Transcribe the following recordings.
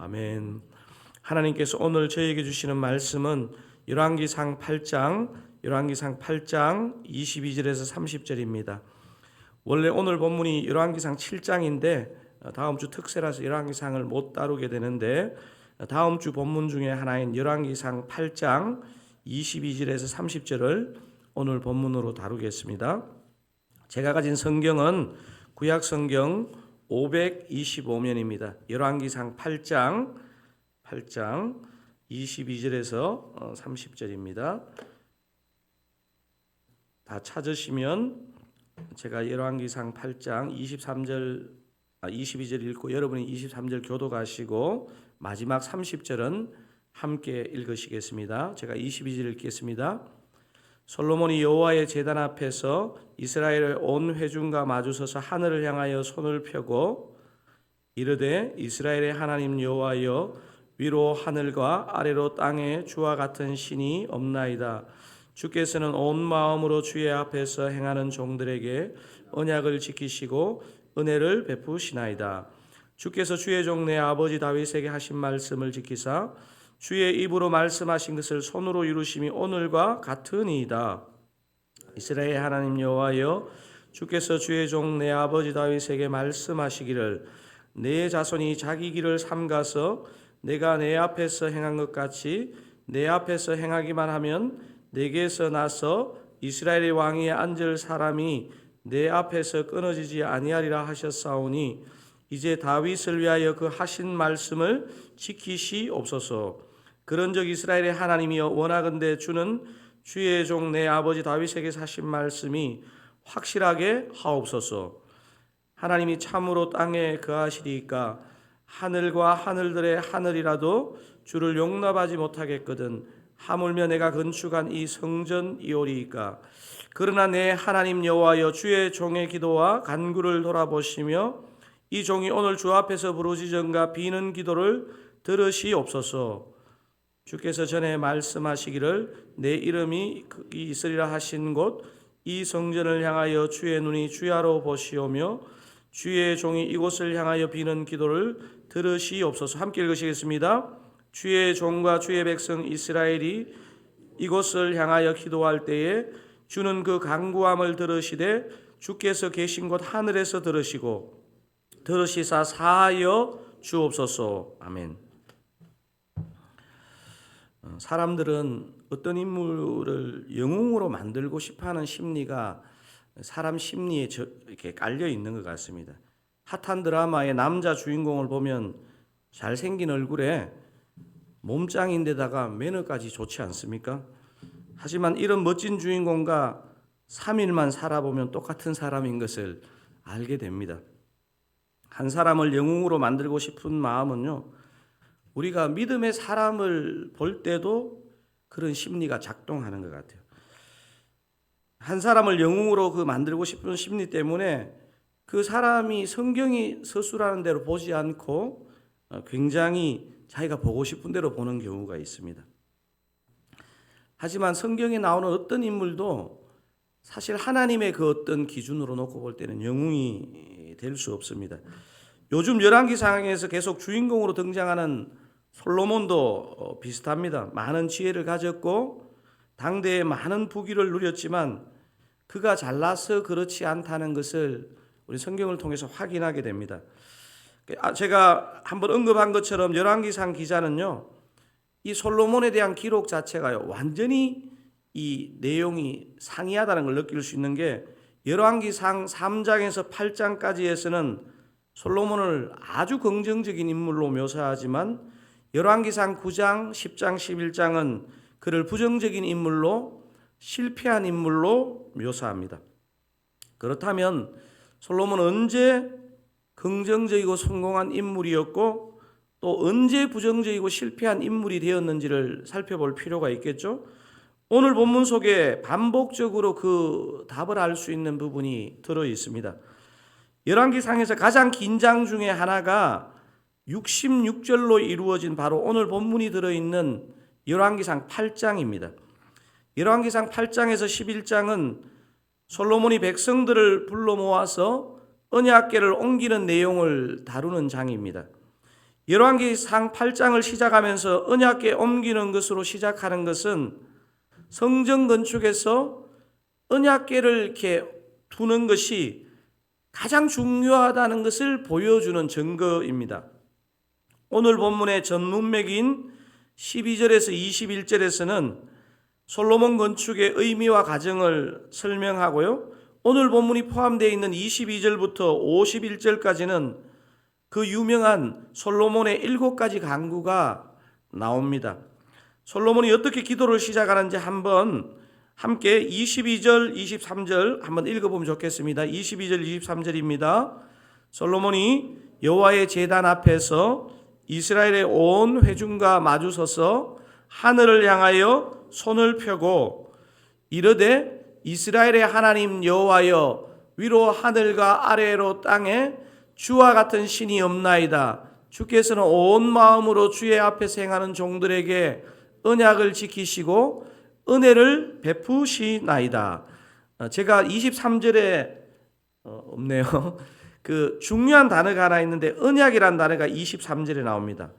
아멘. 하나님께서 오늘 저에게 주시는 말씀은 열왕기상 8장 22절에서 30절입니다. 원래 오늘 본문이 열왕기상 7장인데 다음 주 특세라서 열왕기상을 못 다루게 되는데 다음 주 본문 중에 하나인 열왕기상 8장 22절에서 30절을 오늘 본문으로 다루겠습니다. 제가 가진 성경은 구약 성경 525면입니다. 열왕기상 8장 22절에서 30절입니다. 다 찾으시면 제가 열왕기상 8장 22절 읽고 여러분이 23절 교독하시고 마지막 30절은 함께 읽으시겠습니다. 제가 22절 읽겠습니다. 솔로몬이 여호와의 제단 앞에서 이스라엘의 온 회중과 마주서서 하늘을 향하여 손을 펴고 이르되 이스라엘의 하나님 여호와여 위로 하늘과 아래로 땅에 주와 같은 신이 없나이다. 주께서는 온 마음으로 주의 앞에서 행하는 종들에게 언약을 지키시고 은혜를 베푸시나이다. 주께서 주의 종 내 아버지 다윗에게 하신 말씀을 지키사 주의 입으로 말씀하신 것을 손으로 이루심이 오늘과 같으니이다. 이스라엘의 하나님 여호와여 주께서 주의 종 내 아버지 다윗에게 말씀하시기를 내 자손이 자기 길을 삼가서 내가 내 앞에서 행한 것 같이 내 앞에서 행하기만 하면 내게서 나서 이스라엘의 왕위에 앉을 사람이 내 앞에서 끊어지지 아니하리라 하셨사오니 이제 다윗을 위하여 그 하신 말씀을 지키시옵소서. 그런즉 이스라엘의 하나님이여 원하건대 주는 주의 종 내 아버지 다윗에게 하신 말씀이 확실하게 하옵소서. 하나님이 참으로 땅에 거하시리이까 하늘과 하늘들의 하늘이라도 주를 용납하지 못하겠거든 하물며 내가 건축한 이 성전이오리이까. 그러나 내 하나님 여호와여 주의 종의 기도와 간구를 돌아보시며 이 종이 오늘 주 앞에서 부르짖은가 비는 기도를 들으시옵소서. 주께서 전에 말씀하시기를 내 이름이 있으리라 하신 곳 이 성전을 향하여 주의 눈이 주야로 보시오며 주의 종이 이곳을 향하여 비는 기도를 들으시옵소서. 함께 읽으시겠습니다. 주의 종과 주의 백성 이스라엘이 이곳을 향하여 기도할 때에 주는 그 간구함을 들으시되 주께서 계신 곳 하늘에서 들으시고 들으시사 사하여 주옵소서. 아멘. 사람들은 어떤 인물을 영웅으로 만들고 싶어하는 심리가 사람 심리에 이렇게 깔려 있는 것 같습니다. 핫한 드라마의 남자 주인공을 보면 잘생긴 얼굴에 몸짱인데다가 매너까지 좋지 않습니까? 하지만 이런 멋진 주인공과 3일만 살아보면 똑같은 사람인 것을 알게 됩니다. 한 사람을 영웅으로 만들고 싶은 마음은요, 우리가 믿음의 사람을 볼 때도 그런 심리가 작동하는 것 같아요. 한 사람을 영웅으로 만들고 싶은 심리 때문에 그 사람이 성경이 서술하는 대로 보지 않고 굉장히 자기가 보고 싶은 대로 보는 경우가 있습니다. 하지만 성경에 나오는 어떤 인물도 사실 하나님의 그 어떤 기준으로 놓고 볼 때는 영웅이 될 수 없습니다. 요즘 열왕기상에서 계속 주인공으로 등장하는 솔로몬도 비슷합니다. 많은 지혜를 가졌고 당대에 많은 부귀를 누렸지만 그가 잘나서 그렇지 않다는 것을 우리 성경을 통해서 확인하게 됩니다. 제가 한번 언급한 것처럼 열왕기상 기자는요, 이 솔로몬에 대한 기록 자체가요, 완전히 이 내용이 상이하다는 걸 느낄 수 있는 게 열왕기상 3장에서 8장까지에서는 솔로몬을 아주 긍정적인 인물로 묘사하지만 열왕기상 9장, 10장, 11장은 그를 부정적인 인물로 실패한 인물로 묘사합니다. 그렇다면 솔로몬은 언제 긍정적이고 성공한 인물이었고 또 언제 부정적이고 실패한 인물이 되었는지를 살펴볼 필요가 있겠죠. 오늘 본문 속에 반복적으로 그 답을 알 수 있는 부분이 들어 있습니다. 열왕기상에서 가장 긴 장 중에 하나가 66절로 이루어진 바로 오늘 본문이 들어있는 열왕기상 8장입니다. 열왕기상 8장에서 11장은 솔로몬이 백성들을 불러 모아서 언약궤를 옮기는 내용을 다루는 장입니다. 열왕기상 8장을 시작하면서 언약궤 옮기는 것으로 시작하는 것은 성전 건축에서 언약궤를 이렇게 두는 것이 가장 중요하다는 것을 보여주는 증거입니다. 오늘 본문의 전문맥인 12절에서 21절에서는 솔로몬 건축의 의미와 과정을 설명하고요. 오늘 본문이 포함되어 있는 22절부터 51절까지는 그 유명한 솔로몬의 7가지 간구가 나옵니다. 솔로몬이 어떻게 기도를 시작하는지 한번 함께 22절, 23절 한번 읽어보면 좋겠습니다. 22절, 23절입니다. 솔로몬이 여호와의 제단 앞에서 이스라엘의 온 회중과 마주서서 하늘을 향하여 손을 펴고 이르되 이스라엘의 하나님 여호와여 위로 하늘과 아래로 땅에 주와 같은 신이 없나이다. 주께서는 온 마음으로 주의 앞에서 행하는 종들에게 언약을 지키시고 은혜를 베푸시나이다. 제가 23절에 없네요. 그 중요한 단어가 하나 있는데 언약이라는 단어가 23절에 나옵니다.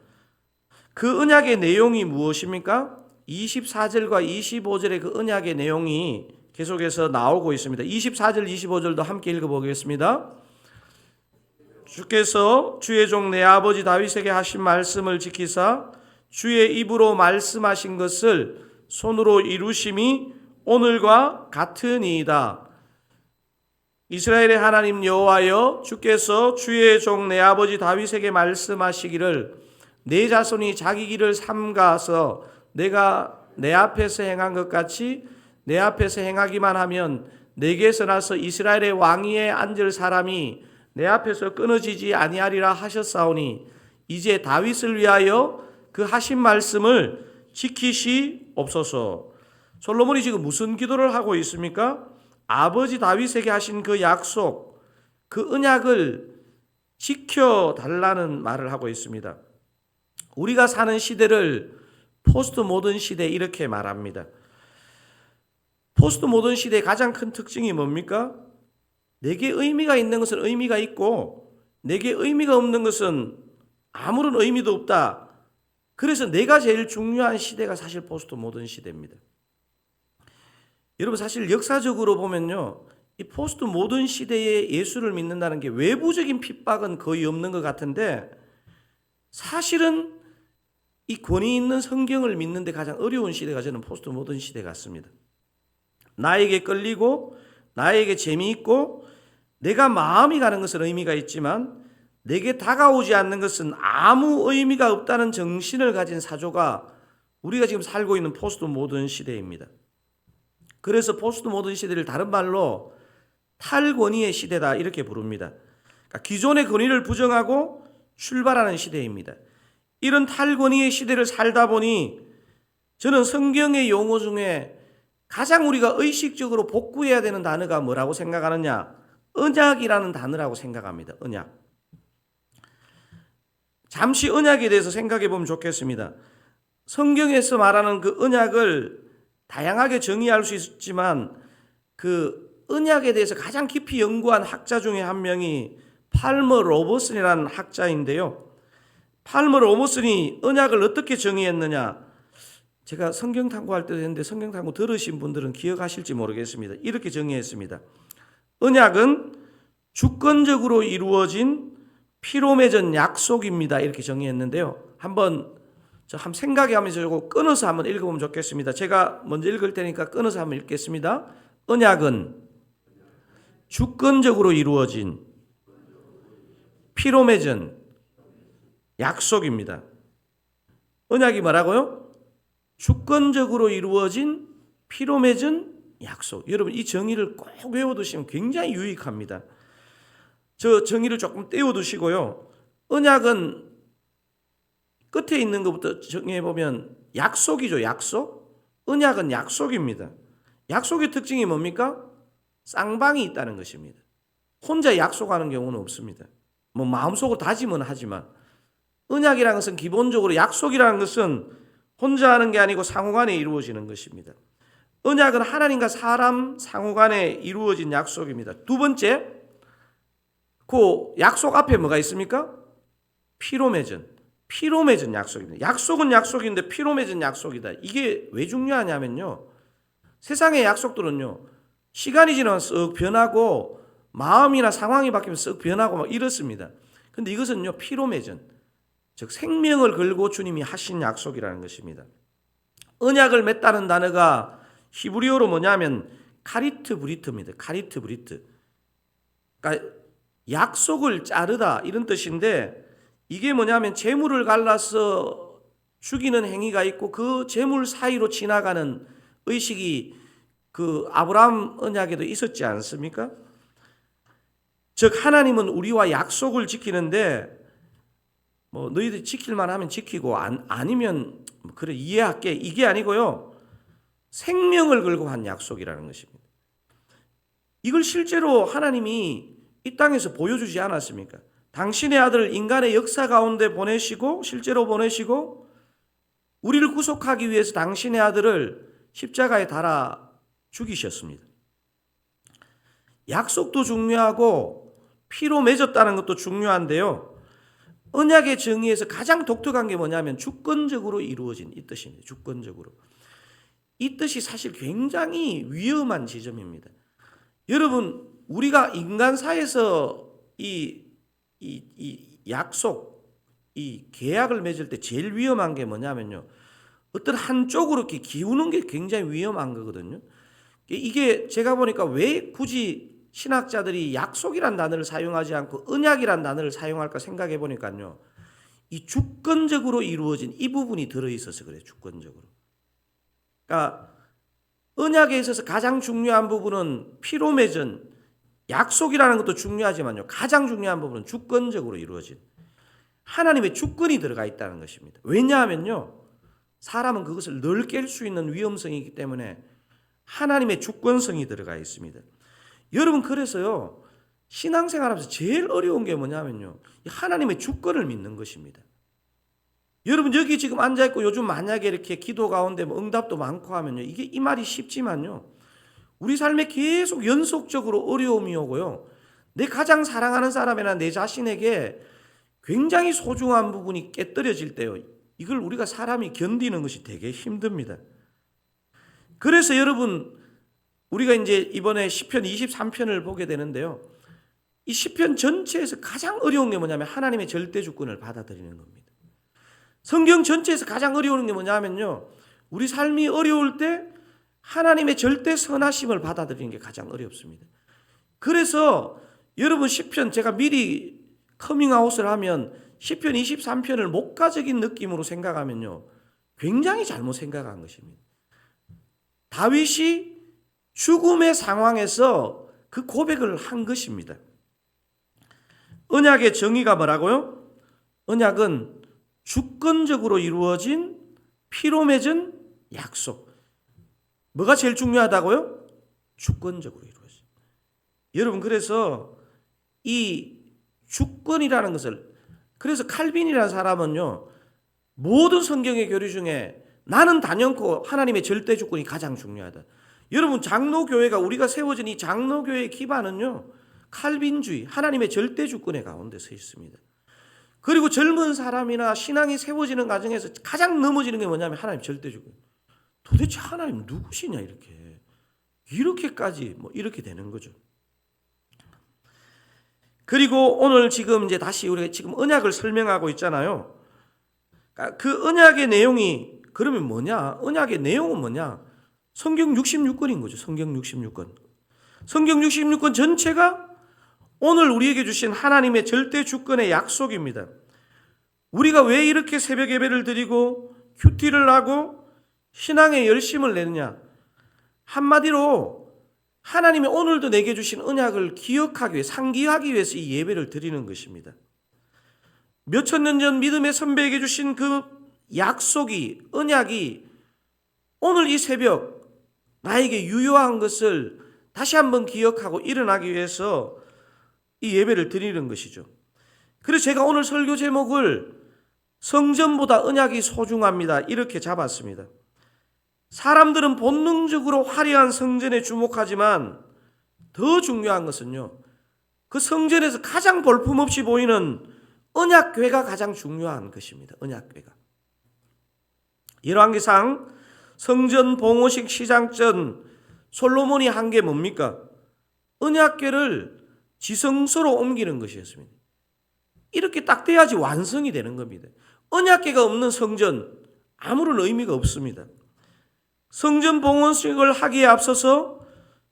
그 언약의 내용이 무엇입니까? 24절과 25절의 그 언약의 내용이 계속해서 나오고 있습니다. 24절, 25절도 함께 읽어보겠습니다. 주께서 주의 종 내 아버지 다윗에게 하신 말씀을 지키사 주의 입으로 말씀하신 것을 손으로 이루심이 오늘과 같으니이다. 이스라엘의 하나님 여호와여 주께서 주의 종 내 아버지 다윗에게 말씀하시기를 내 자손이 자기 길을 삼가서 내가 내 앞에서 행한 것 같이 내 앞에서 행하기만 하면 내게서 나서 이스라엘의 왕위에 앉을 사람이 내 앞에서 끊어지지 아니하리라 하셨사오니 이제 다윗을 위하여 그 하신 말씀을 지키시옵소서. 솔로몬이 지금 무슨 기도를 하고 있습니까? 아버지 다윗에게 하신 그 약속, 그 언약을 지켜달라는 말을 하고 있습니다. 우리가 사는 시대를 포스트 모던 시대 이렇게 말합니다. 포스트 모던 시대의 가장 큰 특징이 뭡니까? 내게 의미가 있는 것은 의미가 있고 내게 의미가 없는 것은 아무런 의미도 없다. 그래서 내가 제일 중요한 시대가 사실 포스트 모던 시대입니다. 여러분 사실 역사적으로 보면요. 이 포스트 모던 시대에 예수를 믿는다는 게 외부적인 핍박은 거의 없는 것 같은데 사실은 이 권위 있는 성경을 믿는데 가장 어려운 시대가 저는 포스트 모던 시대 같습니다. 나에게 끌리고 나에게 재미있고 내가 마음이 가는 것은 의미가 있지만 내게 다가오지 않는 것은 아무 의미가 없다는 정신을 가진 사조가 우리가 지금 살고 있는 포스트 모던 시대입니다. 그래서 포스트 모던 시대를 다른 말로 탈권위의 시대다 이렇게 부릅니다. 그러니까 기존의 권위를 부정하고 출발하는 시대입니다. 이런 탈권위의 시대를 살다 보니 저는 성경의 용어 중에 가장 우리가 의식적으로 복구해야 되는 단어가 뭐라고 생각하느냐? 언약이라는 단어라고 생각합니다. 언약. 잠시 언약에 대해서 생각해 보면 좋겠습니다. 성경에서 말하는 그 언약을 다양하게 정의할 수 있지만 그 언약에 대해서 가장 깊이 연구한 학자 중에 한 명이 팔머 로버슨이라는 학자인데요. 팔머 로버슨이 언약을 어떻게 정의했느냐? 제가 성경 탐구할 때도 했는데 성경 탐구 들으신 분들은 기억하실지 모르겠습니다. 이렇게 정의했습니다. 언약은 주권적으로 이루어진 피로 맺은 약속입니다. 이렇게 정의했는데요. 한번 생각하면서 이거 끊어서 한번 읽어보면 좋겠습니다. 제가 먼저 읽을 테니까 끊어서 한번 읽겠습니다. 언약은 주권적으로 이루어진 피로 맺은 약속입니다. 언약이 뭐라고요? 주권적으로 이루어진 피로 맺은 약속. 여러분 이 정의를 꼭 외워두시면 굉장히 유익합니다. 저 정의를 조금 떼어두시고요. 언약은 끝에 있는 것부터 정해보면 약속이죠. 약속. 언약은 약속입니다. 약속의 특징이 뭡니까? 쌍방이 있다는 것입니다. 혼자 약속하는 경우는 없습니다. 뭐 마음속으로 다짐은 하지만 언약이라는 것은 기본적으로 약속이라는 것은 혼자 하는 게 아니고 상호간에 이루어지는 것입니다. 언약은 하나님과 사람 상호간에 이루어진 약속입니다. 두 번째, 그 약속 앞에 뭐가 있습니까? 피로 맺은. 피로 맺은 약속입니다. 약속은 약속인데 피로 맺은 약속이다. 이게 왜 중요하냐면요. 세상의 약속들은요. 시간이 지나면 쓱 변하고 마음이나 상황이 바뀌면 쓱 변하고 막 이렇습니다. 근데 이것은요. 피로 맺은, 즉 생명을 걸고 주님이 하신 약속이라는 것입니다. 언약을 맺다는 단어가 히브리어로 뭐냐면 카리트 브리트입니다. 카리트 브리트. 그러니까 약속을 자르다 이런 뜻인데, 이게 뭐냐면 재물을 갈라서 죽이는 행위가 있고 그 재물 사이로 지나가는 의식이 그 아브라함 언약에도 있었지 않습니까? 즉 하나님은 우리와 약속을 지키는데 뭐 너희들이 지킬만 하면 지키고 아니면 그래 이해할게, 이게 아니고요. 생명을 걸고 한 약속이라는 것입니다. 이걸 실제로 하나님이 이 땅에서 보여주지 않았습니까? 당신의 아들을 인간의 역사 가운데 보내시고, 실제로 보내시고 우리를 구속하기 위해서 당신의 아들을 십자가에 달아 죽이셨습니다. 약속도 중요하고 피로 맺었다는 것도 중요한데요. 언약의 정의에서 가장 독특한 게 뭐냐면 주권적으로 이루어진 이 뜻입니다. 주권적으로. 이 뜻이 사실 굉장히 위험한 지점입니다. 여러분, 우리가 인간사에서 이 약속, 이 계약을 맺을 때 제일 위험한 게 뭐냐면요. 어떤 한쪽으로 이렇게 기우는 게 굉장히 위험한 거거든요. 이게 제가 보니까 왜 굳이 신학자들이 약속이란 단어를 사용하지 않고 언약이란 단어를 사용할까 생각해 보니까요. 이 주권적으로 이루어진 이 부분이 들어있어서 그래요. 주권적으로. 그러니까 언약에 있어서 가장 중요한 부분은 피로 맺은 약속이라는 것도 중요하지만요. 가장 중요한 부분은 주권적으로 이루어진 하나님의 주권이 들어가 있다는 것입니다. 왜냐하면요. 사람은 그것을 늘 깰 수 있는 위험성이 있기 때문에 하나님의 주권성이 들어가 있습니다. 여러분, 그래서요. 신앙생활하면서 제일 어려운 게 뭐냐면요. 하나님의 주권을 믿는 것입니다. 여러분, 여기 지금 앉아있고 요즘 만약에 이렇게 기도 가운데 뭐 응답도 많고 하면요. 이게 이 말이 쉽지만요. 우리 삶에 계속 연속적으로 어려움이 오고요. 내 가장 사랑하는 사람이나 내 자신에게 굉장히 소중한 부분이 깨뜨려질 때요. 이걸 우리가 사람이 견디는 것이 되게 힘듭니다. 그래서 여러분, 우리가 이제 이번에 시편 23편을 보게 되는데요. 이 시편 전체에서 가장 어려운 게 뭐냐면 하나님의 절대 주권을 받아들이는 겁니다. 성경 전체에서 가장 어려운 게 뭐냐면요. 우리 삶이 어려울 때 하나님의 절대 선하심을 받아들이는 게 가장 어렵습니다. 그래서 여러분 시편, 제가 미리 커밍아웃을 하면 시편 23편을 목가적인 느낌으로 생각하면요. 굉장히 잘못 생각한 것입니다. 다윗이 죽음의 상황에서 그 고백을 한 것입니다. 언약의 정의가 뭐라고요? 언약은 주권적으로 이루어진 피로 맺은 약속. 뭐가 제일 중요하다고요? 주권적으로 이루어진. 여러분, 그래서 이 주권이라는 것을, 그래서 칼빈이라는 사람은요, 모든 성경의 교리 중에 나는 단연코 하나님의 절대 주권이 가장 중요하다. 여러분, 장로교회가 우리가 세워진 이 장로교회의 기반은요, 칼빈주의, 하나님의 절대 주권의 가운데 서 있습니다. 그리고 젊은 사람이나 신앙이 세워지는 과정에서 가장 넘어지는 게 뭐냐면 하나님 절대 주권. 도대체 하나님 누구시냐, 이렇게까지 뭐 이렇게 되는 거죠. 그리고 오늘 지금 이제 다시 우리가 지금 언약을 설명하고 있잖아요. 그 언약의 내용이 그러면 뭐냐? 언약의 내용은 뭐냐? 성경 66권인 거죠. 성경 66권. 성경 66권 전체가 오늘 우리에게 주신 하나님의 절대 주권의 약속입니다. 우리가 왜 이렇게 새벽 예배를 드리고 큐티를 하고 신앙의 열심을 내느냐? 한마디로 하나님이 오늘도 내게 주신 언약을 기억하기 위해, 상기하기 위해서 이 예배를 드리는 것입니다. 몇천 년 전 믿음의 선배에게 주신 그 약속이, 언약이 오늘 이 새벽 나에게 유효한 것을 다시 한번 기억하고 일어나기 위해서 이 예배를 드리는 것이죠. 그래서 제가 오늘 설교 제목을 성전보다 언약이 소중합니다, 이렇게 잡았습니다. 사람들은 본능적으로 화려한 성전에 주목하지만 더 중요한 것은요, 그 성전에서 가장 볼품없이 보이는 언약궤가 가장 중요한 것입니다. 언약궤가. 열왕기상 성전 봉헌식 시작 전 솔로몬이 한 게 뭡니까? 언약궤를 지성소로 옮기는 것이었습니다. 이렇게 딱 돼야지 완성이 되는 겁니다. 언약궤가 없는 성전 아무런 의미가 없습니다. 성전 봉헌식을 하기에 앞서서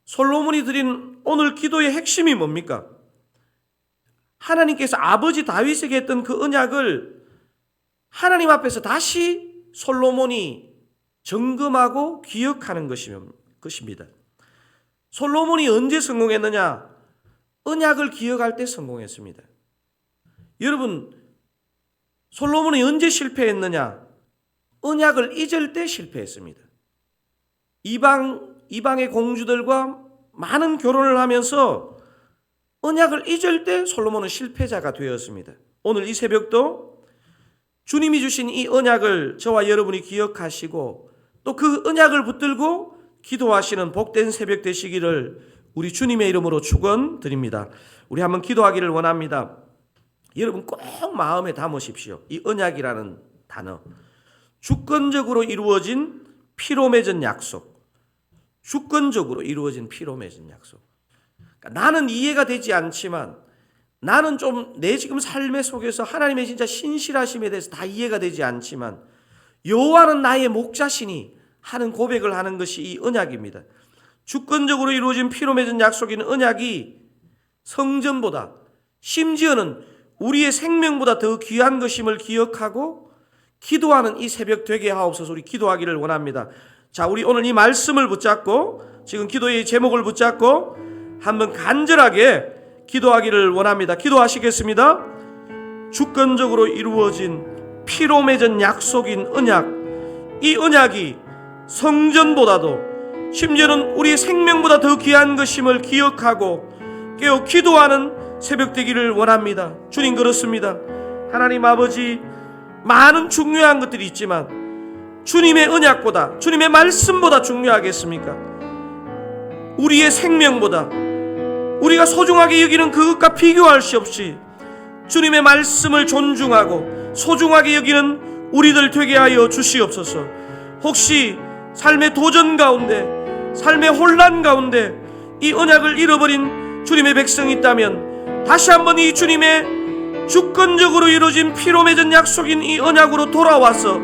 솔로몬이 드린 오늘 기도의 핵심이 뭡니까? 하나님께서 아버지 다윗에게 했던 그 언약을 하나님 앞에서 다시 솔로몬이 점검하고 기억하는 것입니다. 솔로몬이 언제 성공했느냐? 언약을 기억할 때 성공했습니다. 여러분, 솔로몬이 언제 실패했느냐? 언약을 잊을 때 실패했습니다. 이방의 공주들과 많은 결혼을 하면서 언약을 잊을 때 솔로몬은 실패자가 되었습니다. 오늘 이 새벽도 주님이 주신 이 언약을 저와 여러분이 기억하시고 또 그 언약을 붙들고 기도하시는 복된 새벽 되시기를 우리 주님의 이름으로 축원드립니다. 우리 한번 기도하기를 원합니다. 여러분 꼭 마음에 담으십시오. 이 언약이라는 단어. 주권적으로 이루어진 피로 맺은 약속. 주권적으로 이루어진 피로 맺은 약속. 그러니까 나는 이해가 되지 않지만 나는 좀 내 지금 삶의 속에서 하나님의 진짜 신실하심에 대해서 다 이해가 되지 않지만 여호와는 나의 목자시니 하는 고백을 하는 것이 이 언약입니다. 주권적으로 이루어진 피로 맺은 약속인 언약이 성전보다 심지어는 우리의 생명보다 더 귀한 것임을 기억하고 기도하는 이 새벽 되게 하옵소서. 우리 기도하기를 원합니다. 자, 우리 오늘 이 말씀을 붙잡고 지금 기도의 제목을 붙잡고 한번 간절하게 기도하기를 원합니다. 기도하시겠습니다. 주권적으로 이루어진 피로 맺은 약속인 언약, 이 언약이 성전보다도 심지어는 우리의 생명보다 더 귀한 것임을 기억하고 깨어 기도하는 새벽 되기를 원합니다. 주님, 그렇습니다. 하나님 아버지, 많은 중요한 것들이 있지만 주님의 언약보다, 주님의 말씀보다 중요하겠습니까? 우리의 생명보다, 우리가 소중하게 여기는 그것과 비교할 수 없이 주님의 말씀을 존중하고 소중하게 여기는 우리들 되게 하여 주시옵소서. 혹시 삶의 도전 가운데, 삶의 혼란 가운데 이 언약을 잃어버린 주님의 백성이 있다면 다시 한번 이 주님의 주권적으로 이루어진 피로 맺은 약속인 이 언약으로 돌아와서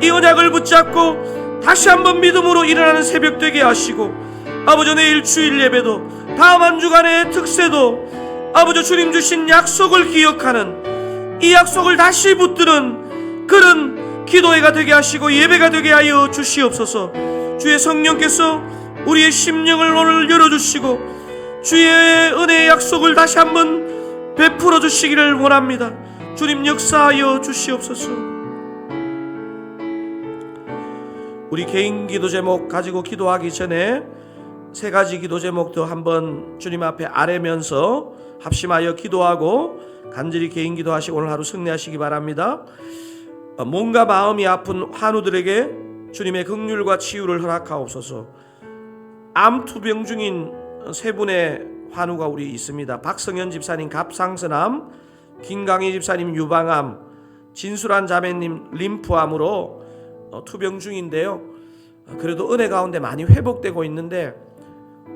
이 언약을 붙잡고 다시 한번 믿음으로 일어나는 새벽 되게 하시고, 아버지 내일 주일 예배도 다음 한 주간의 특세도 아버지 주님 주신 약속을 기억하는 이 약속을 다시 붙드는 그런 기도회가 되게 하시고 예배가 되게 하여 주시옵소서. 주의 성령께서 우리의 심령을 오늘 열어주시고 주의 은혜의 약속을 다시 한번 베풀어 주시기를 원합니다. 주님 역사하여 주시옵소서. 우리 개인 기도 제목 가지고 기도하기 전에 세 가지 기도 제목도 한번 주님 앞에 아뢰면서 합심하여 기도하고 간절히 개인 기도하시고 오늘 하루 승리하시기 바랍니다. 몸과 마음이 아픈 환우들에게 주님의 긍휼과 치유를 허락하옵소서. 암 투병 중인 세 분의 환우가 우리 있습니다. 박성현 집사님 갑상선암, 김강희 집사님 유방암, 진수란 자매님 림프암으로 투병 중인데요. 그래도 은혜 가운데 많이 회복되고 있는데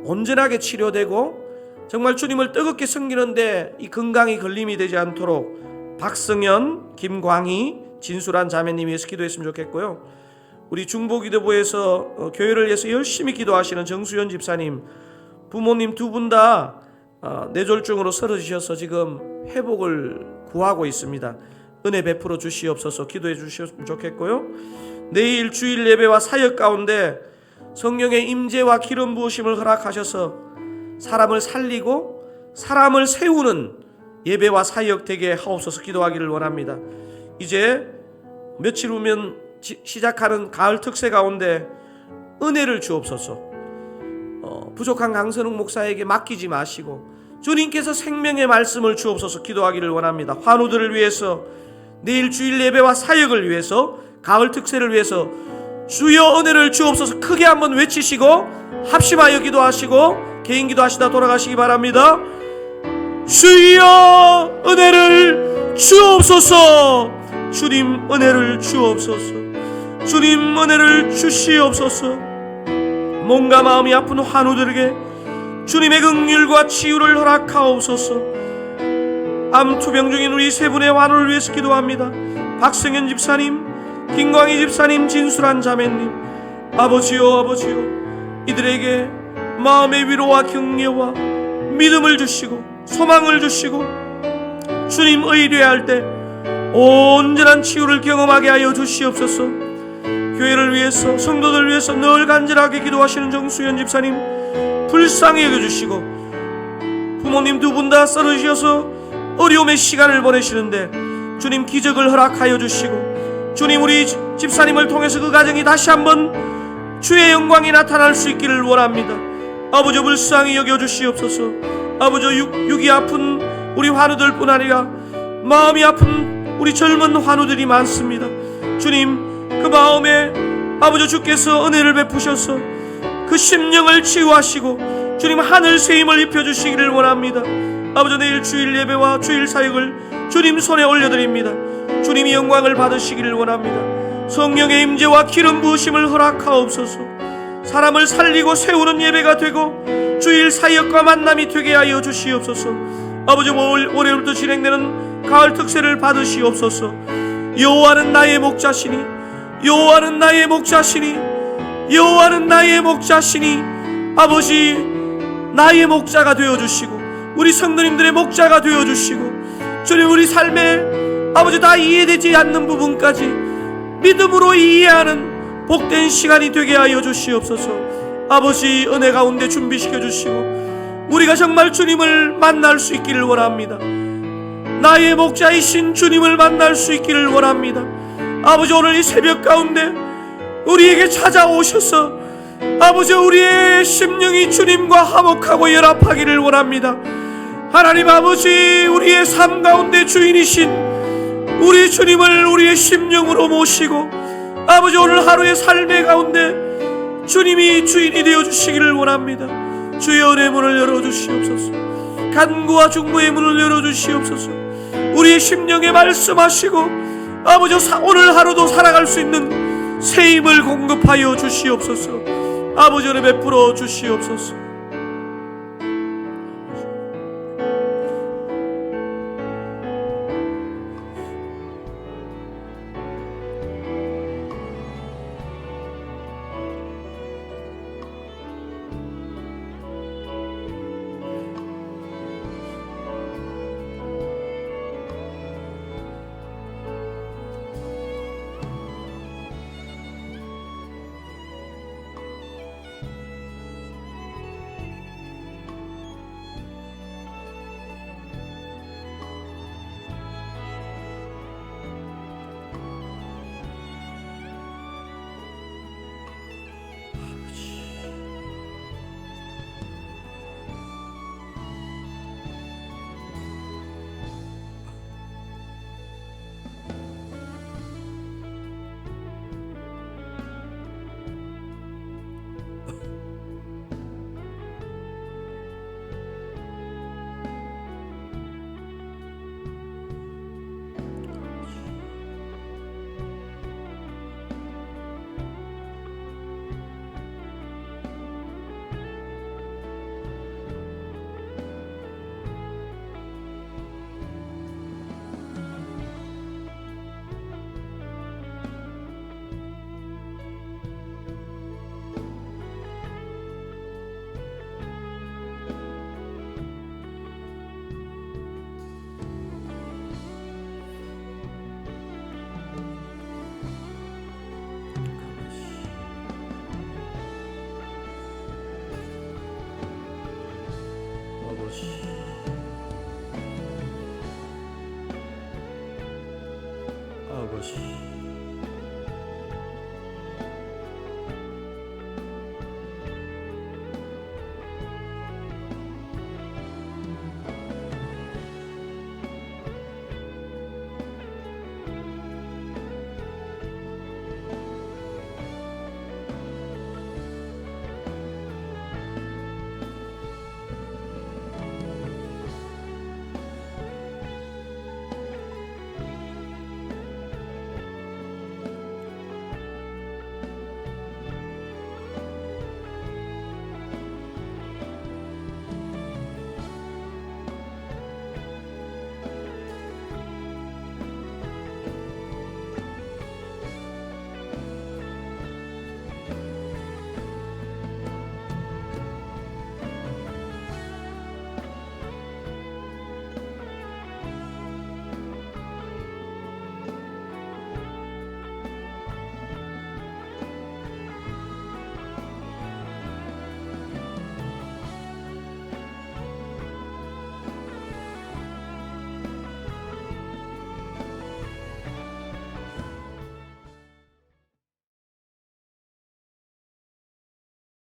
온전하게 치료되고 정말 주님을 뜨겁게 섬기는데 이 건강이 걸림이 되지 않도록 박성현, 김광희, 진수란 자매님 위해서 기도했으면 좋겠고요. 우리 중보기도부에서 교회를 위해서 열심히 기도하시는 정수연 집사님, 부모님 두 분 다 뇌졸중으로 쓰러지셔서 지금 회복을 구하고 있습니다. 은혜 베풀어 주시옵소서. 기도해 주셨으면 좋겠고요. 내일 주일 예배와 사역 가운데 성령의 임재와 기름 부으심을 허락하셔서 사람을 살리고 사람을 세우는 예배와 사역 되게 하옵소서. 기도하기를 원합니다. 이제 며칠 후면 시작하는 가을 특세 가운데 은혜를 주옵소서. 부족한 강선웅 목사에게 맡기지 마시고 주님께서 생명의 말씀을 주옵소서. 기도하기를 원합니다. 환우들을 위해서, 내일 주일 예배와 사역을 위해서, 가을 특세를 위해서 주여 은혜를 주옵소서. 크게 한번 외치시고 합심하여 기도하시고 개인 기도하시다 돌아가시기 바랍니다. 주여 은혜를 주옵소서. 주님 은혜를 주옵소서. 주님 은혜를 주시옵소서. 몸과 마음이 아픈 환우들에게 주님의 긍휼과 치유를 허락하옵소서. 암투병 중인 우리 세 분의 환우를 위해서 기도합니다. 박승현 집사님, 김광희 집사님, 진수란 자매님, 아버지요 이들에게 마음의 위로와 격려와 믿음을 주시고 소망을 주시고 주님 의뢰할 때 온전한 치유를 경험하게 하여 주시옵소서. 교회를 위해서 성도들 위해서 늘 간절하게 기도하시는 정수현 집사님 불쌍히 여겨주시고, 부모님 두 분 다 쓰러지셔서 어려움의 시간을 보내시는데 주님 기적을 허락하여 주시고, 주님 우리 집사님을 통해서 그 가정이 다시 한번 주의 영광이 나타날 수 있기를 원합니다. 아버지 불쌍히 여겨주시옵소서. 아버지 육이 아픈 우리 환우들 뿐 아니라 마음이 아픈 우리 젊은 환우들이 많습니다. 주님 그 마음에 아버지 주께서 은혜를 베푸셔서 그 심령을 치유하시고 주님 하늘 새 힘을 입혀주시기를 원합니다. 아버지 내일 주일 예배와 주일 사역을 주님 손에 올려드립니다. 주님이 영광을 받으시기를 원합니다. 성령의 임재와 기름 부으심을 허락하옵소서. 사람을 살리고 세우는 예배가 되고 주일 사역과 만남이 되게 하여 주시옵소서. 아버지 올해부터 진행되는 가을 특세를 받으시옵소서. 여호와는 나의 목자시니, 여호와는 나의 목자시니, 여호와는 나의 목자시니, 아버지 나의 목자가 되어주시고 우리 성도님들의 목자가 되어주시고, 주님 우리 삶에 아버지 다 이해되지 않는 부분까지 믿음으로 이해하는 복된 시간이 되게 하여 주시옵소서. 아버지 은혜 가운데 준비시켜 주시고 우리가 정말 주님을 만날 수 있기를 원합니다. 나의 목자이신 주님을 만날 수 있기를 원합니다. 아버지 오늘 이 새벽 가운데 우리에게 찾아오셔서 아버지 우리의 심령이 주님과 화목하고 연합하기를 원합니다. 하나님 아버지 우리의 삶 가운데 주인이신 우리 주님을 우리의 심령으로 모시고 아버지 오늘 하루의 삶의 가운데 주님이 주인이 되어주시기를 원합니다. 주의 은혜의 문을 열어주시옵소서. 간구와 중보의 문을 열어주시옵소서. 우리의 심령에 말씀하시고 아버지 오늘 하루도 살아갈 수 있는 새 힘을 공급하여 주시옵소서. 아버지 은혜 베풀어 주시옵소서.